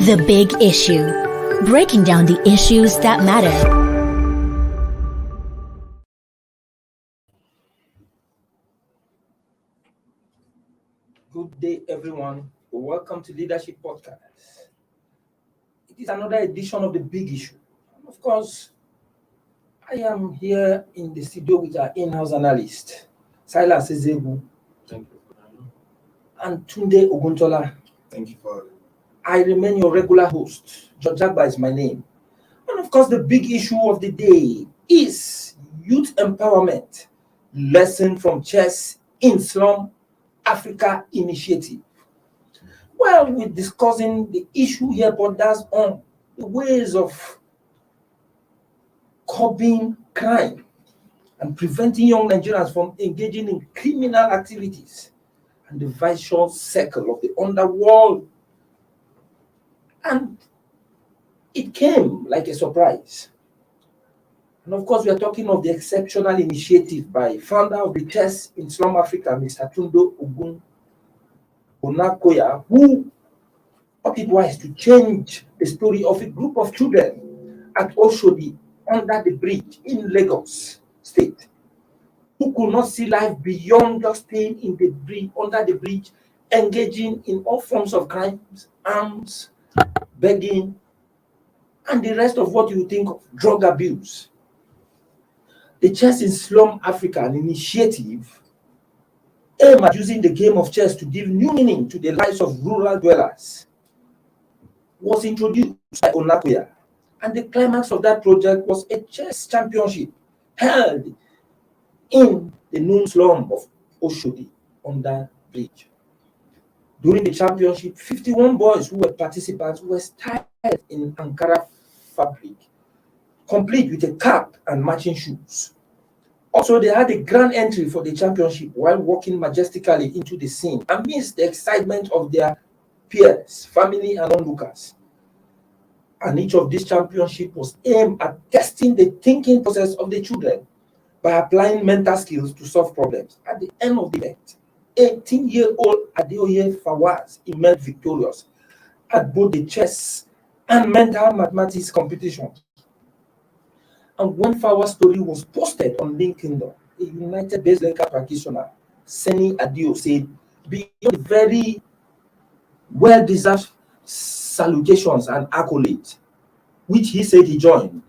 The Big Issue. Breaking down the issues that matter. Good day, everyone. Welcome to Leadership Podcast. It is another edition of The Big Issue. And of course, I am here in the studio with our in-house analyst, Silas Ezebu. Thank you. And Tunde Oguntola. Thank you for it. I remain your regular host. George Agba is my name. And of course, the big issue of the day is youth empowerment. Lesson from Chess in Slum Africa initiative. Well, we're discussing the issue here, but that's on the ways of curbing crime and preventing young Nigerians from engaging in criminal activities and the vicious circle of the underworld. And it came like a surprise. And of course, we are talking of the exceptional initiative by founder of the Chess in Slum Africa, Mr. Tundo Ogun Onakoya, who thought it wise to change the story of a group of children at Oshodi under the bridge in Lagos State, who could not see life beyond just staying in the bridge, under the bridge, engaging in all forms of crimes, arms, begging, and the rest of what you think of drug abuse. The Chess in Slum Africa, an initiative aimed at using the game of chess to give new meaning to the lives of rural dwellers, was introduced by Onakoya, and the climax of that project was a chess championship held in the known slum of Oshodi under bridge. During the championship, 51 boys who were participants were styled in Ankara fabric, complete with a cap and matching shoes. Also, they had a grand entry for the championship while walking majestically into the scene amidst the excitement of their peers, family, and onlookers. And each of these championships was aimed at testing the thinking process of the children by applying mental skills to solve problems. At the end of the event, 18-year-old Adeoye Fawaz emerged victorious at both the chess and mental mathematics competitions. And when Fawaz's story was posted on LinkedIn, a United-based legal practitioner, Seni Adio, said, beyond the very well-deserved salutations and accolades, which he said he joined,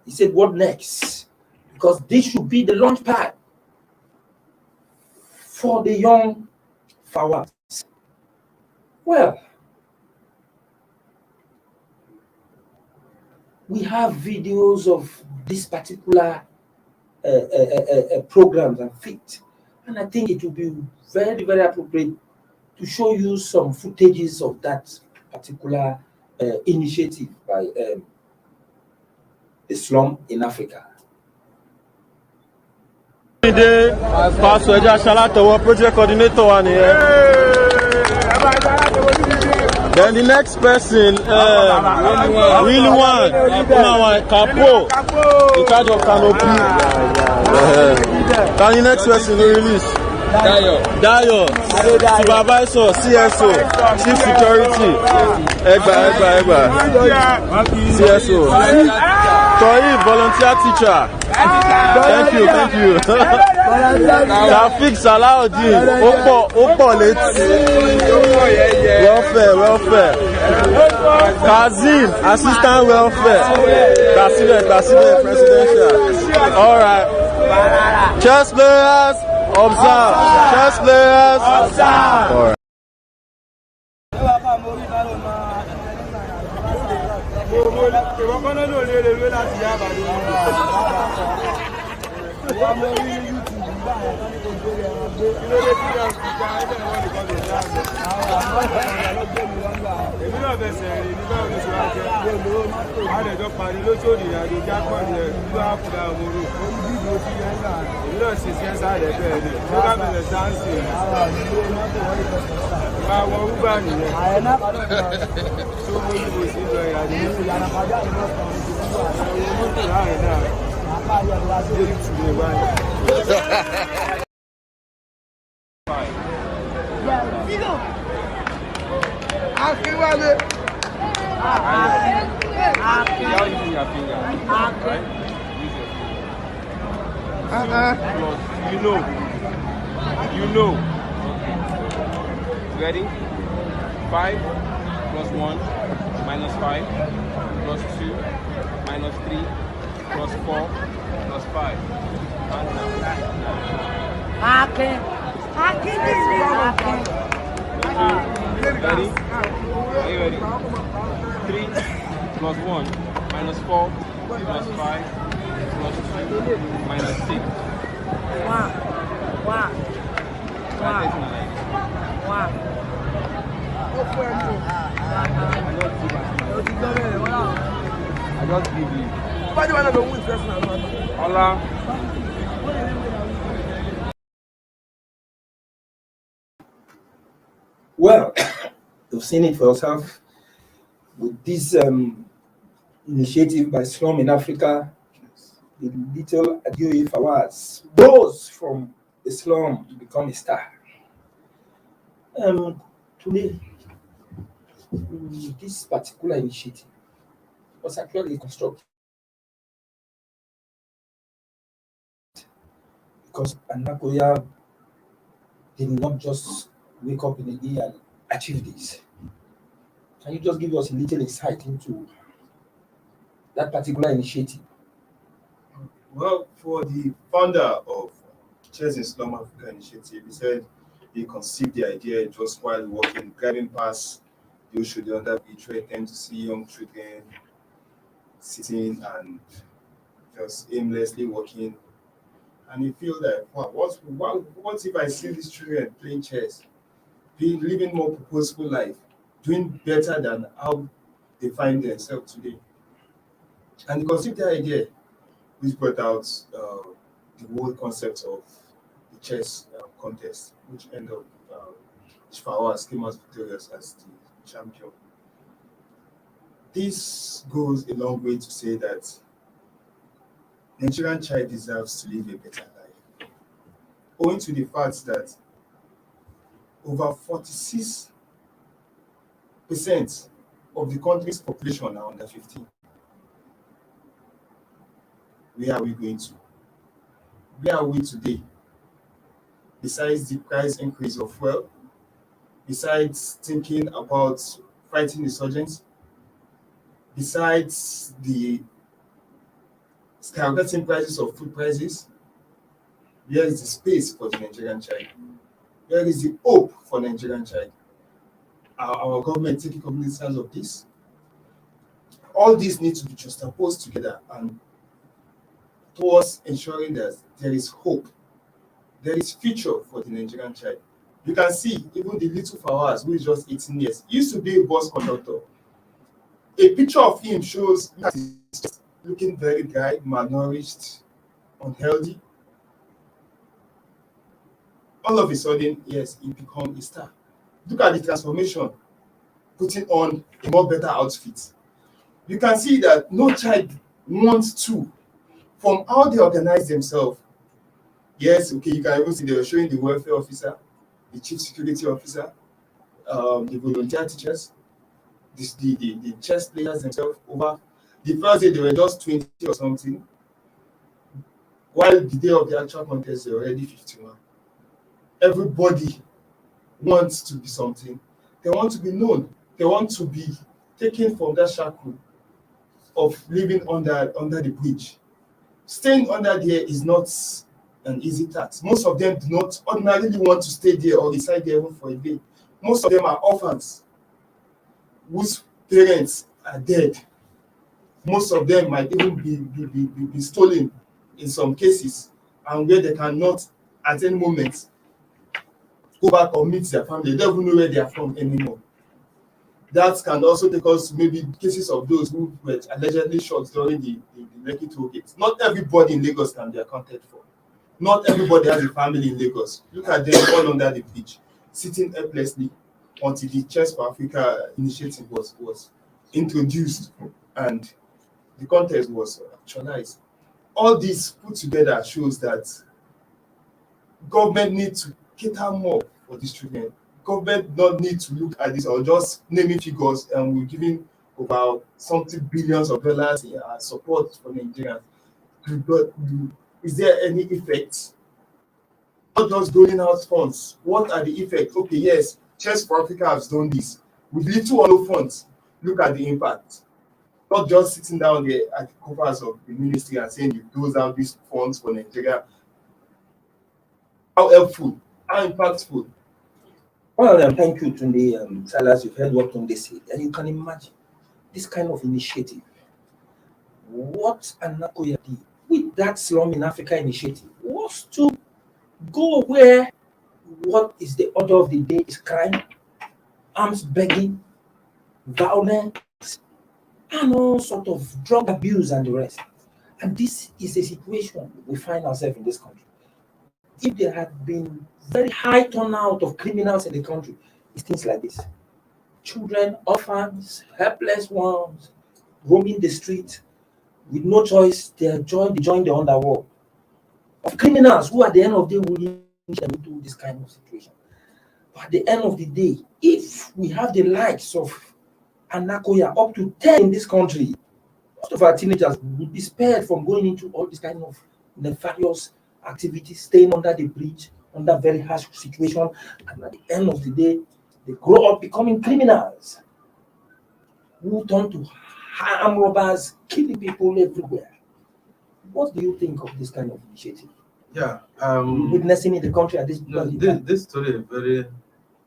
he said, what next? Because this should be the launch pad for the young Fawaz. Well, we have videos of this particular programs and fit, and I think it will be very, very appropriate to show you some footages of that particular initiative by the Slum in Africa. Pastor Ejashalatowo, project coordinator one here. Then the next person, really one, Capo, in charge of Canopy. Can the next person release? Dayo, supervisor, CSO, chief security, Egba, CSO, Toyi, volunteer teacher. Thank you. Traffic Salaudin, Opo Leti, welfare. Kazim, assistant welfare. President, presidential. All right. Chess players, observe. Chess players, observe. All right. Without using your finger. Right? Use your finger. Plus, you know. Okay. Ready? 5 plus 1 minus 5 plus 2 minus 3 plus 4 plus 5. Ready? Are you ready? 3 plus 1 minus 4 plus 5 plus 2 minus 6. I just give you. Hola. Well, you've seen it for yourself with this initiative by Slum in Africa, the little Adio Fawaz rose from the slum to become a star. Today, this particular initiative was actually constructed because Anakoya did not just wake up in a day and achieve this. Can you just give us a little insight into that particular initiative? Well, for the founder of Chairs in Slum Africa initiative, he said he conceived the idea just while walking, driving past the Oshodi under beach, where he tend to see young children sitting and just aimlessly walking. And he feels like, wow, what if I see these children playing chess, living more purposeful life, doing better than how they find themselves today? And he conceived the idea, which brought out the whole concept of the chess contest, which ended up Fawaz came out victorious as the champion. This goes a long way to say that Nigerian child deserves to live a better life, owing to the fact that over 46% of the country's population are under 15. Where are we going to? Where are we today? Besides the price increase of fuel, besides thinking about fighting insurgents, besides the skyrocketing prices of food prices, where is the space for the Nigerian child? Where is the hope for Nigerian child? Are our government taking cognizance of this? All these need to be juxtaposed together and towards ensuring that there is hope, there is future for the Nigerian child. You can see even the little Fawaz, who is just 18 years, used to be a bus conductor. A picture of him shows that he's looking very dry, malnourished, unhealthy. All of a sudden, yes, he become a star. Look at the transformation, putting on a more better outfit. You can see that no child wants to, from how they organize themselves. Yes, okay, you can even see they were showing the welfare officer, the chief security officer, the volunteer teachers, the chess players themselves. Over the first day, they were just 20 or something, while the day of the actual contest, they were already 51. Everybody wants to be something. They want to be known. They want to be taken from that shackle of living under the bridge. Staying under there is not an easy task. Most of them do not ordinarily want to stay there or reside there even for a day. Most of them are orphans whose parents are dead. Most of them might even be stolen in some cases, and where they cannot at any moment go back or meet their family. They don't even know where they are from anymore. That can also take us to maybe cases of those who were allegedly shot during the Lekki toll gate. Not everybody in Lagos can be accounted for. Not everybody has a family in Lagos. Look at them all under the bridge, sitting helplessly until the Chess for Africa initiative was introduced and the contest was actualized. All this put together shows that government needs to cater more for these children. Government don't need to look at this or just naming figures and we're giving about something billions of dollars support for Nigerians. Is there any effect? Not just doling out funds. What are the effects? Okay, yes, Chess for Africa has done this with little or no funds. Look at the impact. Not just sitting down there at the covers of the ministry and saying you dose out these funds for Nigeria. How helpful, how impactful. Well, thank you, Tunde. Salas, you've heard what Tunde said, and you can imagine this kind of initiative. What Anakoya did with that Slum in Africa initiative was to go where what is the order of the day is crime, arms begging, violence, and all sort of drug abuse and the rest. And this is a situation we find ourselves in this country. If there had been very high turnout of criminals in the country, it's things like this. Children, orphans, helpless ones, roaming the street with no choice, they join the underworld of criminals who at the end of the day will lead them into this kind of situation. But at the end of the day, if we have the likes of Anakoya up to 10 in this country, most of our teenagers will be spared from going into all this kind of nefarious activities, staying under the bridge, under very harsh situation, and at the end of the day, they grow up becoming criminals who turn to armed robbers, killing people everywhere. What do you think of this kind of initiative? Yeah, Witnessing in the country at this point? this story is a very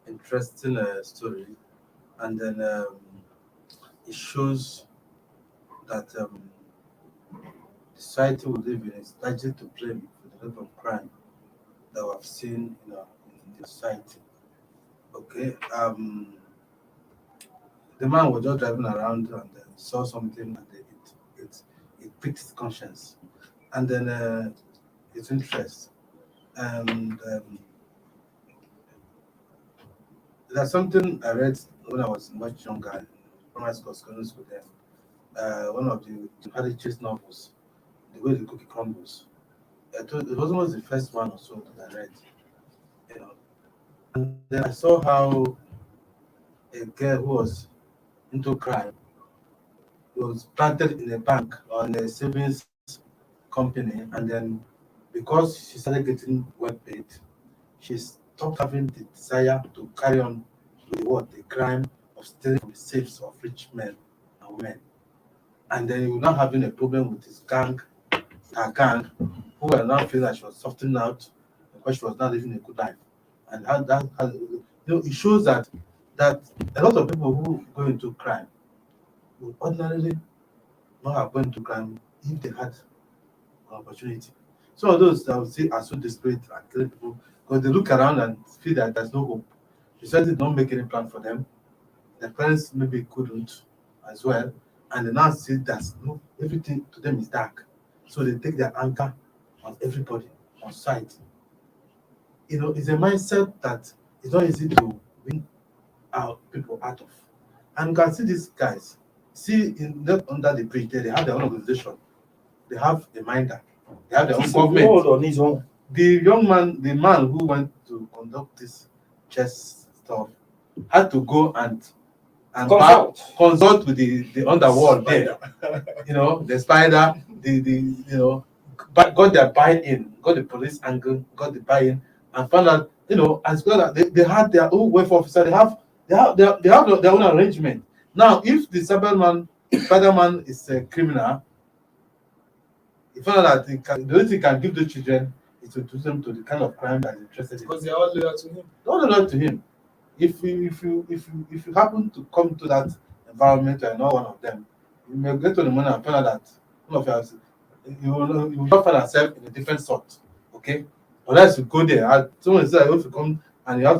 interesting story, and then it shows that society we live in is largely to blame for the level of crime that we have seen in the society. Okay, the man was just driving around and saw something, and it piqued his conscience, and then his interest. And there's something I read when I was much younger, in primary school, secondary school. Then one of the Harry Chase novels, The Way the Cookie Crumbles. It was almost the first one or so that I read, you know. And then I saw how a girl who was into crime was planted in a bank or in a savings company, and then because she started getting well paid, she stopped having the desire to carry on with the crime of stealing from the safes of rich men and women. And then he was now having a problem with his her gang, who were now feeling that she was softening out because she was not living a good life. And it shows that a lot of people who go into crime would ordinarily not have gone into crime if they had an opportunity. Some of those that would say are so desperate and killing people because they look around and feel that there's no hope. Society don't make any plan for them. Their parents maybe couldn't as well, and they now see that no, everything to them is dark. So they take their anger on everybody, on sight. You know, it's a mindset that it's not easy to bring out people out of. And you can see these guys. See, under the bridge there, they have their own organization. They have a minder. They have their own government. On his own. The man who went to conduct this chess stuff, had to go and consult with the underworld there. You know, the spider, got their buy-in, got the police angle, got the buy-in, and found out, as well that they had their own welfare officer. They have their own arrangement. Now, if the Spider-Man is a criminal, he found out that the only thing he can give the children is to introduce them to the kind of crime that is interested in. Because they are all loyal to him. All loyal to him. If you happen to come to that environment and not one of them, you may get to the money and find out that one of you will not find yourself in a different sort. Okay? Unless you go there, someone says if you come and you have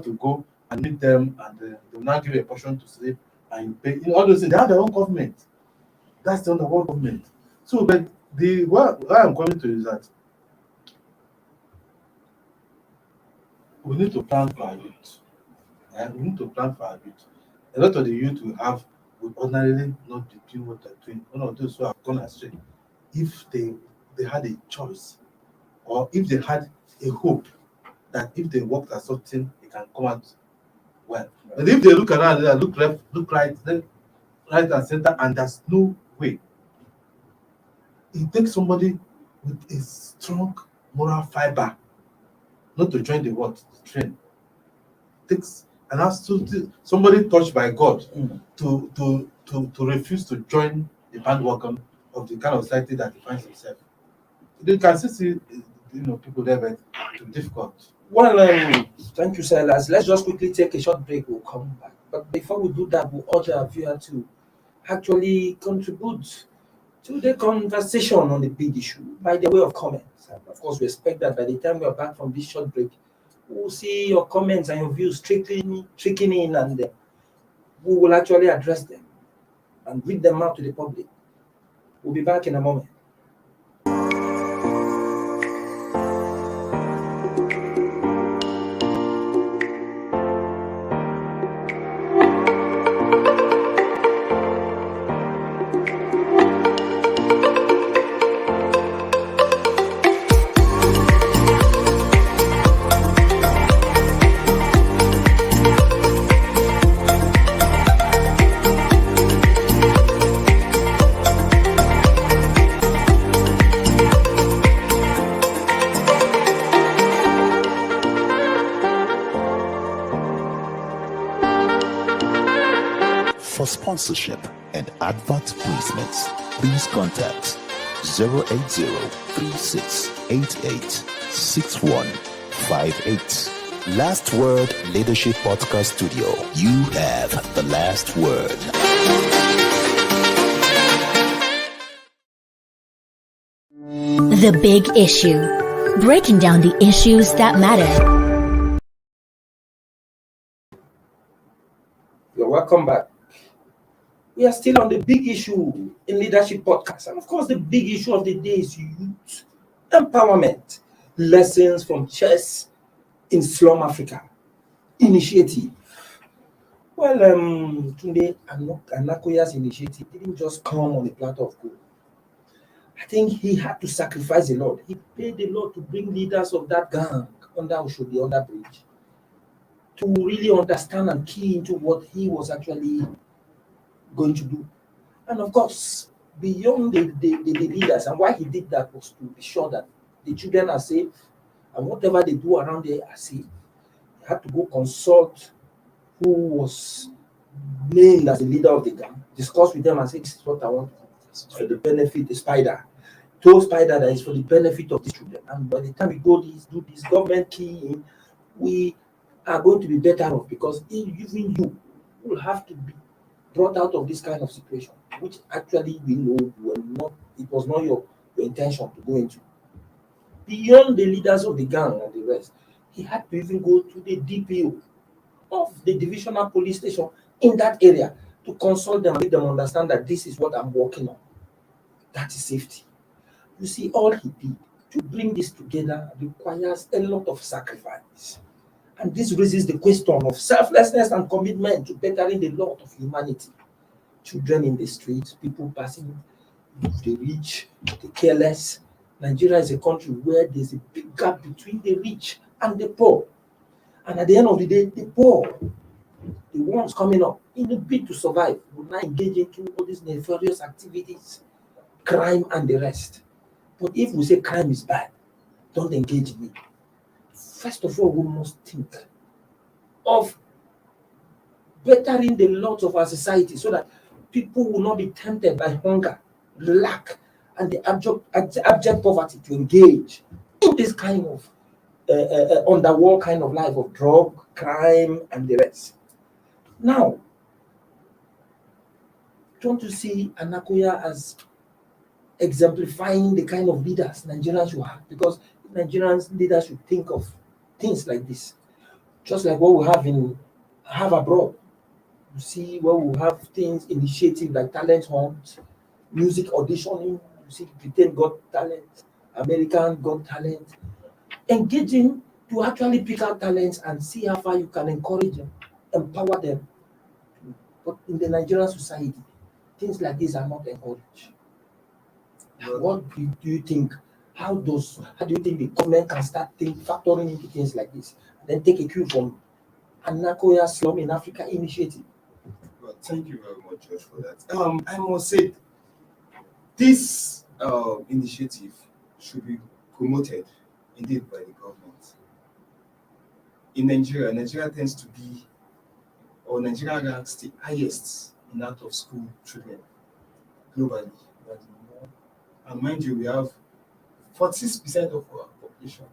to go and meet them, and they will now give you a portion to sleep and you pay. All those things, they have their own government. That's the underworld government. So, but what I'm coming to is that we need to plan for our youth. And we need to plan for our youth. A lot of the youth we have would ordinarily not be doing what they're doing. One of those who have gone astray, if they had a choice, or if they had a hope that if they worked at something, it can come out well. But if they look around and look left, look right, then right and center, and there's no way. It takes somebody with a strong moral fiber not to join the train. It takes and has to somebody touched by God to refuse to join the bandwagon of the kind of society that he finds himself. You can still see, people there, but it's difficult. Well, thank you, Silas. Let's just quickly take a short break. We'll come back. But before we do that, we'll urge our viewer to actually contribute to the conversation on the big issue by the way of comments. And of course, we expect that by the time we are back from this short break, we'll see your comments and your views trickling in, and we will actually address them and read them out to the public. We'll be back in a moment. For sponsorship and advert placements, please contact 080-3688-6158. Last Word Leadership Podcast Studio. You have the last word. The Big Issue. Breaking down the issues that matter. You're welcome back. We are still on the big issue in leadership podcast. And of course, the big issue of the day is youth empowerment. Lessons from chess in Slum Africa initiative. Well, today, Anakoya's initiative didn't just come on a platter of gold. I think he had to sacrifice a lot. He paid a lot to bring leaders of that gang under Oshodi, under bridge, to really understand and key into what he was actually going to do. And of course, beyond the leaders, and why he did that was to be sure that the children are safe and whatever they do around there are safe. He had to go consult who was named as the leader of the gang, discuss with them and say, this is what I want for the benefit, the spider. Told spider that is for the benefit of the children. And by the time we do this government key, we are going to be better off, because even you will have to be brought out of this kind of situation, which actually we know it was not your intention to go into. Beyond the leaders of the gang and the rest, he had to even go to the DPO of the divisional police station in that area to consult them and make them understand that this is what I'm working on. That is safety. You see, all he did to bring this together requires a lot of sacrifice. And this raises the question of selflessness and commitment to bettering the lot of humanity. Children in the streets, people passing, the rich, the careless. Nigeria is a country where there's a big gap between the rich and the poor. And at the end of the day, the poor, the ones coming up in a bid to survive, will not engage into all these nefarious activities, crime and the rest. But if we say crime is bad, don't engage in it. First of all, we must think of bettering the lot of our society so that people will not be tempted by hunger, lack, and the abject poverty to engage in this kind of underworld kind of life of drug, crime, and the rest. Now, don't you see Anakoya as exemplifying the kind of leaders Nigerians should have? Because Nigerians leaders should think of things like this, just like what we have abroad. You see, where we have things, initiative like talent hunt, music auditioning. You see, Britain Got Talent, American Got Talent. Engaging to actually pick out talents and see how far you can encourage them, empower them. But in the Nigerian society, things like this are not encouraged. What do you think? How do you think the government can start factoring into things like this? And then take a cue from Anakoya Slum in Africa initiative. But Thank you very much, George, for that. I must say, this initiative should be promoted indeed by the government. In Nigeria tends to be, or Nigeria ranks the highest in out of school children globally. And mind you, we have 46% of our population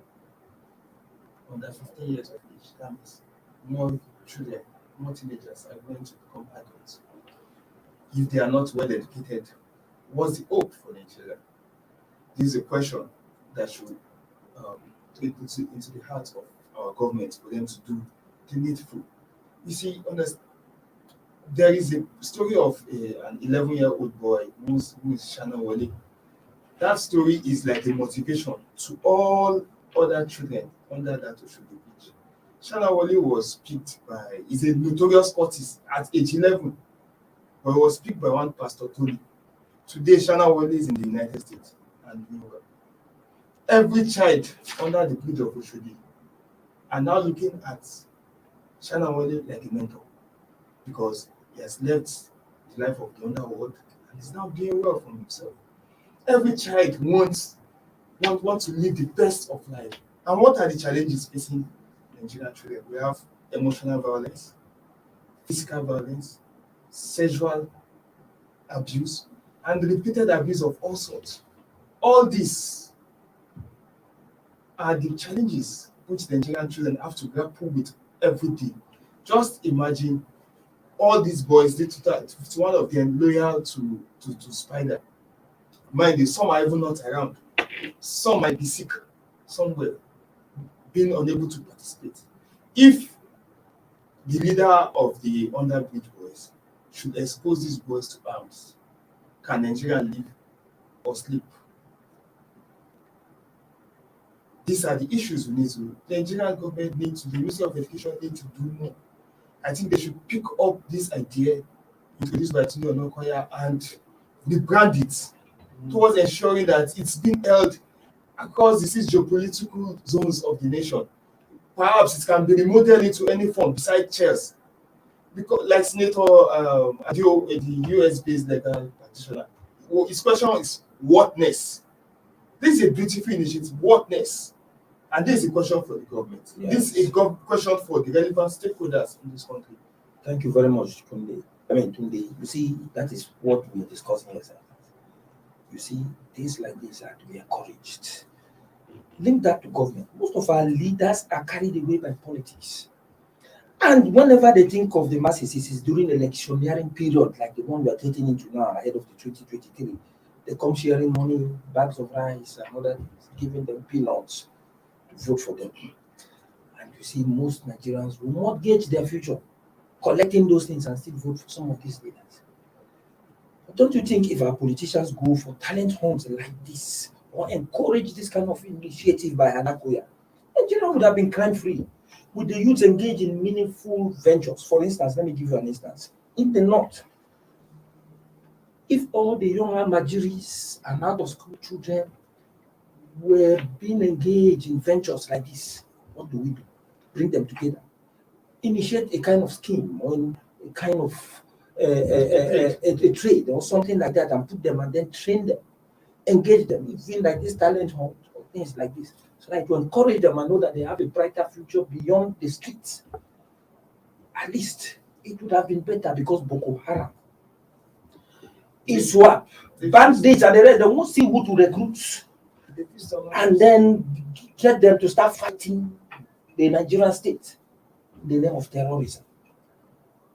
under 15 years of age. That means more children, more teenagers are going to become adults. If they are not well educated, what's the hope for Nigeria? This is a question that should be put into the heart of our government for them to do the needful. You see, there is a story of an 11-year-old boy who is Shana Wale. That story is like a motivation to all other children under that Oshodi Beach. Shana Wale was picked by, he's a notorious artist at age 11, but he was picked by one Pastor Tony. Today, Shana Wale is in the United States and doing well. Every child under the bridge of Oshodi are now looking at Shana Wale like a mentor because he has left the life of the underworld and is now doing well for himself. Every child wants to live the best of life. And what are the challenges facing Nigerian children? We have emotional violence, physical violence, sexual abuse, and repeated abuse of all sorts. All these are the challenges which Nigerian children have to grapple with every day. Just imagine all these boys, 51 of them loyal to Spider. Mind you, some are even not around. Some might be sick somewhere, being unable to participate. If the leader of the underbridge boys should expose these boys to arms, can Nigeria live or sleep? These are the issues we need to. The Nigerian government needs to, the Ministry of Education needs to do more. I think they should pick up this idea introduced by Tunde Onokoya and rebrand it towards ensuring that it's being held across these geopolitical zones of the nation. Perhaps it can be remodeled into any form besides chairs. Because, like Senator Adio, the US-based legal practitioner, his question is whatness. This is a beautiful initiative, whatness. And this is a question for the government. Yes. This is a question for the relevant stakeholders in this country. Thank you very much, Tunde. Tunde, you see, that is what we are discussing here. You see, things like this are to be encouraged. Link that to government. Most of our leaders are carried away by politics. And whenever they think of the masses, it is during electioneering period, like the one we are getting into now, ahead of the 2023. They come sharing money, bags of rice, and other things, giving them peanuts to vote for them. And you see, most Nigerians will mortgage their future, collecting those things and still vote for some of these leaders. But don't you think if our politicians go for talent hunts like this, or encourage this kind of initiative by Anakoya, Nigeria would have been crime-free. Would the youth engage in meaningful ventures? For instance, let me give you an instance. In the north, if all the young Nigerians and out-of-school children were being engaged in ventures like this, what do? Bring them together. Initiate a kind of scheme or a kind of a trade or something like that and put them and then train them, engage them, even like this talent hunt or things like this. So like to encourage them and know that they have a brighter future beyond the streets. At least it would have been better because Boko Haram, ISWAP, bandits and the rest, they won't see who to recruit and then get them to start fighting the Nigerian state in the name of terrorism.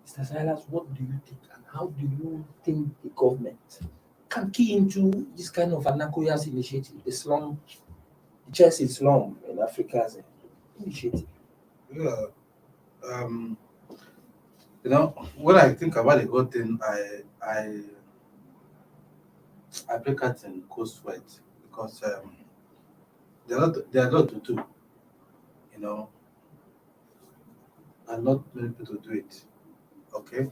Mr. Silas, what do you think and how do you think the government can key into this kind of Anakoya's initiative, the slum, the Chelsea slum in Africa's initiative? Yeah. When I think about the whole thing, I break out in cold sweat because there are a lot to do, and not many people do it. Okay.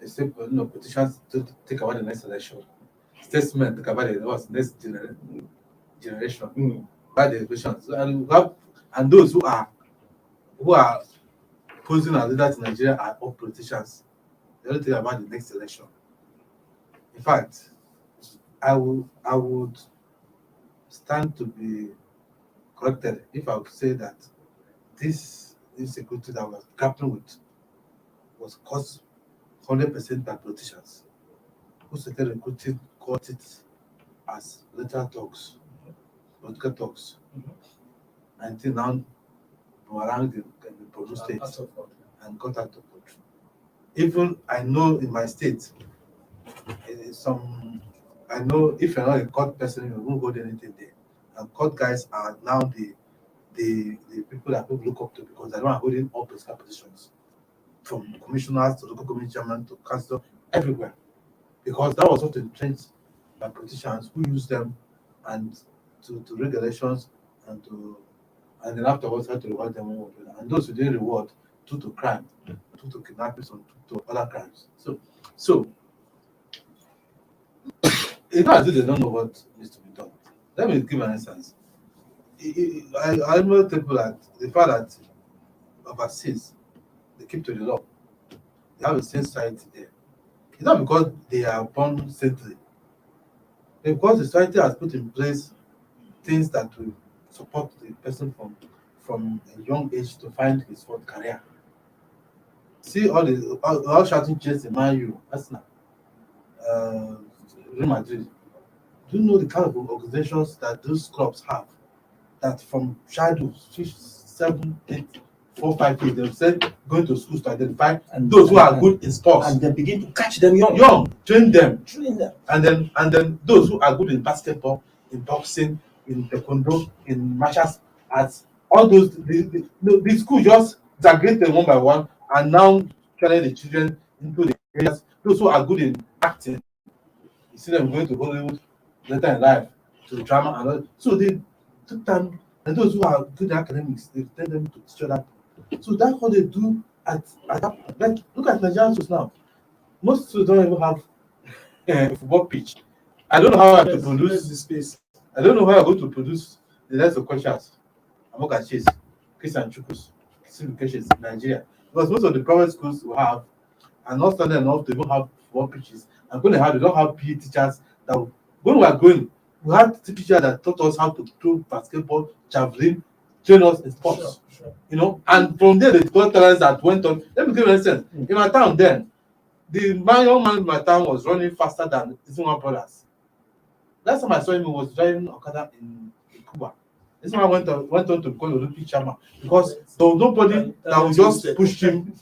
They say, politicians to think about the next election. Statesmen think about the next generation. By the elections, and those who are posing as leaders in Nigeria are all politicians. They don't think about the next election. In fact, I would stand to be corrected if I would say that this insecurity that was grappling with was caused 100% by politicians who started recruiting caught it as literal talks, political talks, until now around the Borno state and got out of control. Even I know in my state, I know if you're not a court person, you won't hold anything there. And court guys are now the people that people look up to because they are holding all political positions, from commissioners to local community chairman to council, everywhere. Because that was what entrenched by politicians who use them and to regulations and then afterwards had to reward them. And those who didn't reward took to crime, took to kidnapping, and took to other crimes. So it's not as if they don't know what needs to be done. Let me give an instance. I know people that the fact that overseas they keep to the law. They have a same society there. It's not because they are born saintly. It's because the society has put in place things that will support the person from a young age to find his fourth career. See all shouting chase in Man U, Arsenal, Real Madrid. Do you know the kind of organizations that those clubs have? That from childhood, 6, 7, 8, 4, 5 years, they've said going to schools to identify those who are good in sports, and they begin to catch them young, train them, and then those who are good in basketball, in boxing, in taekwondo, in martial arts, all those the school just segregate them one by one, and now training the children into the areas. Those who are good in acting, you see them going to Hollywood later in life to drama and all. So they took time, and those who are good in academics, they tell them to teach other. So that's what they do at that. Like, look at Nigerian schools now. Most schools don't even have a football pitch. I don't know how to produce the space. I don't know how I'm going to produce the rest of questions. Amoka Chase, Christian Chukus, Education in Nigeria. Because most of the private schools we have are not standard enough to even have football pitches. And when they don't have PE teachers that when we are going, we had teachers that taught us how to throw basketball, javelin, train us in sports. Sure. You know, and from there they got talents that went on. Let me give you an instance. In my town then, the young man in my town was running faster than his own brothers. Last time I saw him, he was driving Okada in Cuba. This man went on to become Olympic chairman because there was nobody that would just push him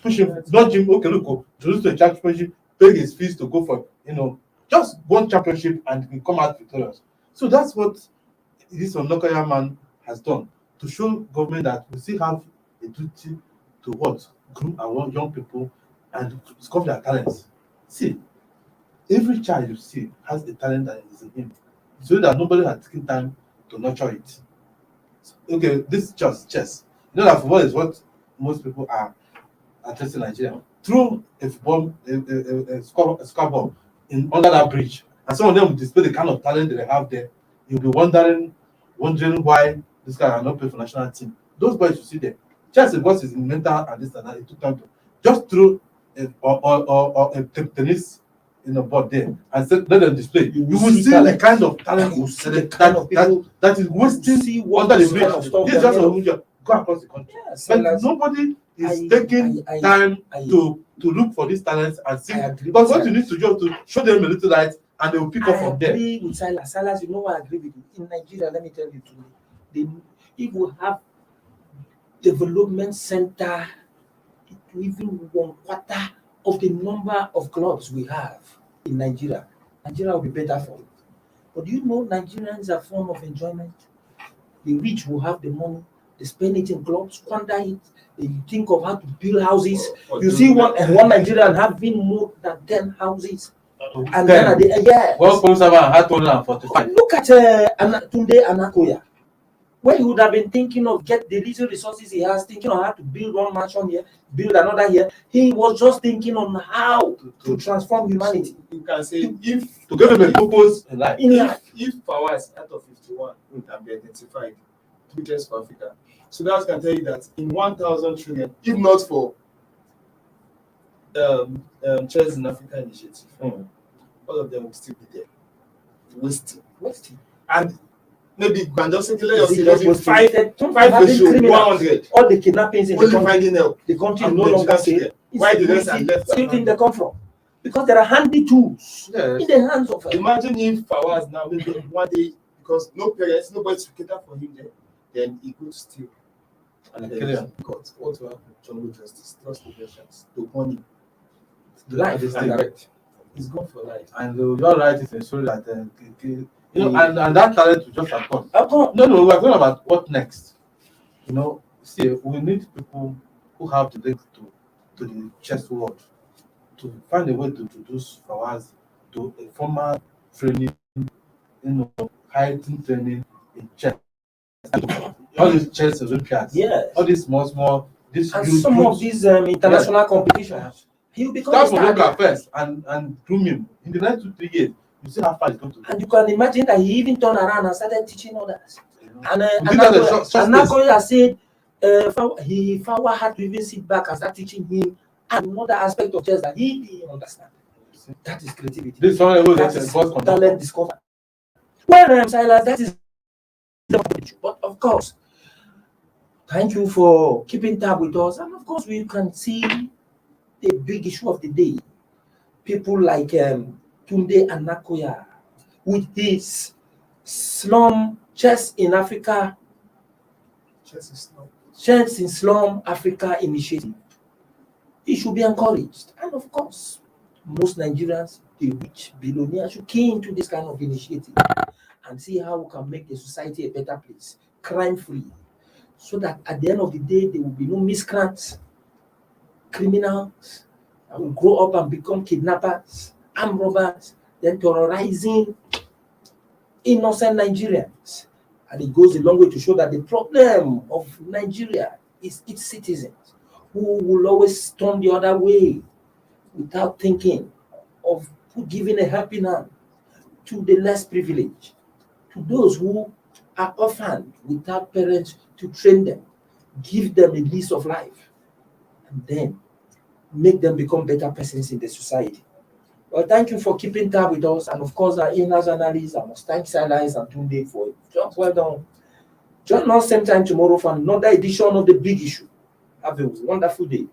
push him, nudge him, okay, look, to lose the championship, pay his fees to go for, just one championship and he come out victorious. So that's what this Onokaya man has done to show government that we still have a duty to groom our young people and discover their talents. See, every child you see has a talent that is in him, so that nobody has taken time to nurture it. Okay, this is just chess. You know that football is what most people are addressing Nigeria. Through a football, a scoreboard under that bridge, and some of them will display the kind of talent that they have there. You'll be wondering why this guy are not playing for national team. Those boys you see there, chess because it's mental and this and that. It took time to just throw a tennis in a board there and let them display. You will see the kind of talent that is wasting under the bridge. This is just a go across the country. But nobody is taking time to look for these talents and see. Because what you need to do is to show them a little light and they will pick up from there. I agree with Silas. Silas, you know what I agree with you. In Nigeria, let me tell you today, if we have development center, even 1/4 of the number of clubs we have in Nigeria will be better for it. But do you know Nigerians are a form of enjoyment? The rich will have the money, they spend it in clubs, squander it. They think of how to build houses. You see one Nigerian having more than 10 houses. And then at the end, one comes about had 245. Look at Tunde Anakoya. When he would have been thinking of get the little resources he has, thinking on how to build one mansion here, build another here, he was just thinking on how to transform humanity. You can say if to give him a purpose in life. If powers out of 51 can be identified, through Chess for Africa. So that can tell you that in 1,000 trillion, if not for Chess in Africa initiative, all of them will still be there. Wasting. And maybe Banjosiki, let us say maybe 5 all the kidnappings in the country, the country is no longer safe. Why the rest are left? Where do you think they come from? Because there are handy tools in the hands of. Imagine if Fawaz now maybe one day, because no parents, nobody to cater for him then he goes to steal. And then God, what will happen? Jungle justice, trust the nations, to punish him. Life is direct. He's gone for life. And you're right, it's a story that and that talent will just have gone. No, we're talking about what next. See, we need people who have the link to the chess world to find a way to introduce Fawaz to a formal training, heightened training in chess. All these chess Olympiads, all these small, this and some of these international competitions. He'll become start from local first and groom him. In the next 2-3 years, you see how far it's going to go. And you can imagine that he even turned around and started teaching others. And Nakoya said Fawa had to even sit back and start teaching him another aspect of chess that he didn't understand. That is creativity. This one that is talent discovered. Well, Silas, that is the. But of course, thank you for keeping tab with us. And of course, we can see the big issue of the day. People like Tunde and Nakoya with his Slum Chess in Africa, Chess in Slum Africa initiative. It should be encouraged. And of course, most Nigerians, the rich billionaires, should key into this kind of initiative and see how we can make the society a better place, crime-free, so that at the end of the day, there will be no miscreants, criminals, that will grow up and become kidnappers, armed robbers, then terrorizing innocent Nigerians. And it goes a long way to show that the problem of Nigeria is its citizens, who will always turn the other way without thinking of giving a helping hand to the less privileged, to those who are orphaned without parents to train them, give them a lease of life, and then make them become better persons in the society. Well, thank you for keeping tab with us, and of course, our in-house analysts. I must thank Silas and Tunde for it. Job well done. Join us same time tomorrow for another edition of The Big Issue. Have a wonderful day.